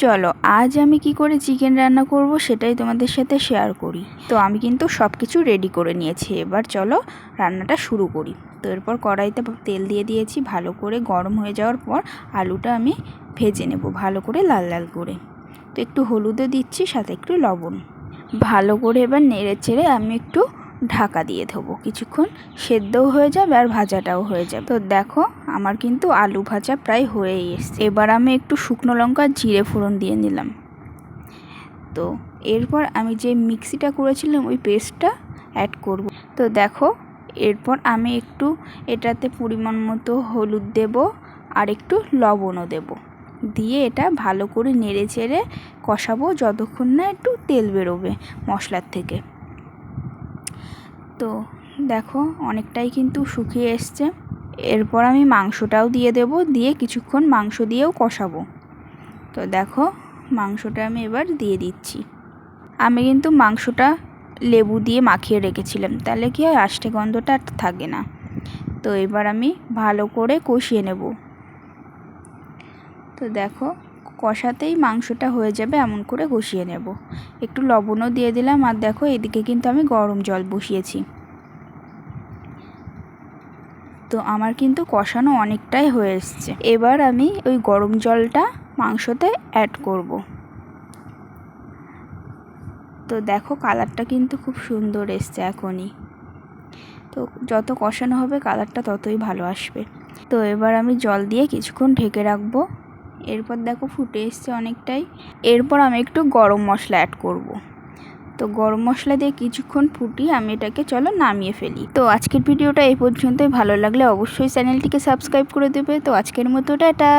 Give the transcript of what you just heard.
চলো আজ আমি কি করে চিকেন রান্না করব সেটাই তোমাদের সাথে শেয়ার করি। তো আমি কিন্তু সব কিছু রেডি করে নিয়েছি, এবার চলো রান্নাটা শুরু করি। তো এরপর কড়াইতে তেল দিয়ে দিয়েছি, ভালো করে গরম হয়ে যাওয়ার পর আলুটা আমি ভেজে নেব ভালো করে লাল লাল করে। তো একটু হলুদও দিচ্ছি, সাথে একটু লবণ। ভালো করে এবার নেড়ে চেড়ে আমি একটু ঢাকা দিয়ে দেবো, কিছুক্ষণ সেদ্ধও হয়ে যাবে আর ভাজাটাও হয়ে যাবে। তো দেখো আমার কিন্তু আলু ভাজা প্রায় হয়েই এসছে। এবার আমি একটু শুকনো লঙ্কা জিরে ফোড়ন দিয়ে নিলাম। তো এরপর আমি যে মিক্সিটা করেছিলাম ওই পেস্টটা অ্যাড করব। তো দেখো এরপর আমি একটু এটাতে পরিমাণ মতো হলুদ দেব আর একটু লবণও দেব, দিয়ে এটা ভালো করে নেড়ে চেড়ে কষাবো যতক্ষণ না একটু তেল বেরোবে মশলার থেকে। তো দেখো অনেকটাই কিন্তু শুকিয়ে এসছে। এরপর আমি মাংসটাও দিয়ে দেব, দিয়ে কিছুক্ষণ মাংস দিয়েও কষাবো। তো দেখো মাংসটা আমি এবার দিয়ে দিচ্ছি। আমি কিন্তু মাংসটা লেবু দিয়ে মাখিয়ে রেখেছিলাম, তাহলে কি হয় আষ্টে গন্ধটা আর থাকে না। তো এবার আমি ভালো করে কষিয়ে নেব। তো দেখো কষাতেই মাংসটা হয়ে যাবে, এমন করে কষিয়ে নেব। একটু লবণও দিয়ে দিলাম। আর দেখো এদিকে কিন্তু আমি গরম জল বসিয়েছি। তো আমার কিন্তু কষানো অনেকটাই হয়ে এসছে। এবার আমি ওই গরম জলটা মাংসতে অ্যাড করব। তো দেখো কালারটা কিন্তু খুব সুন্দর এসছে এখনই। তো যত কষানো হবে কালারটা ততই ভালো আসবে। তো এবার আমি জল দিয়ে কিছুক্ষণ ঢেকে রাখবো। এরপর দেখো ফুটে এসছে অনেকটাই। এরপর আমি একটু গরম মশলা অ্যাড করব। তো গরম মশলা দিয়ে কিছুক্ষণ ফুটিয়ে আমি এটাকে চলো নামিয়ে ফেলি। তো আজকের ভিডিওটা এই পর্যন্তই। ভালো লাগলে অবশ্যই চ্যানেলটিকে সাবস্ক্রাইব করে দেবে। তো আজকের মতো টাটা।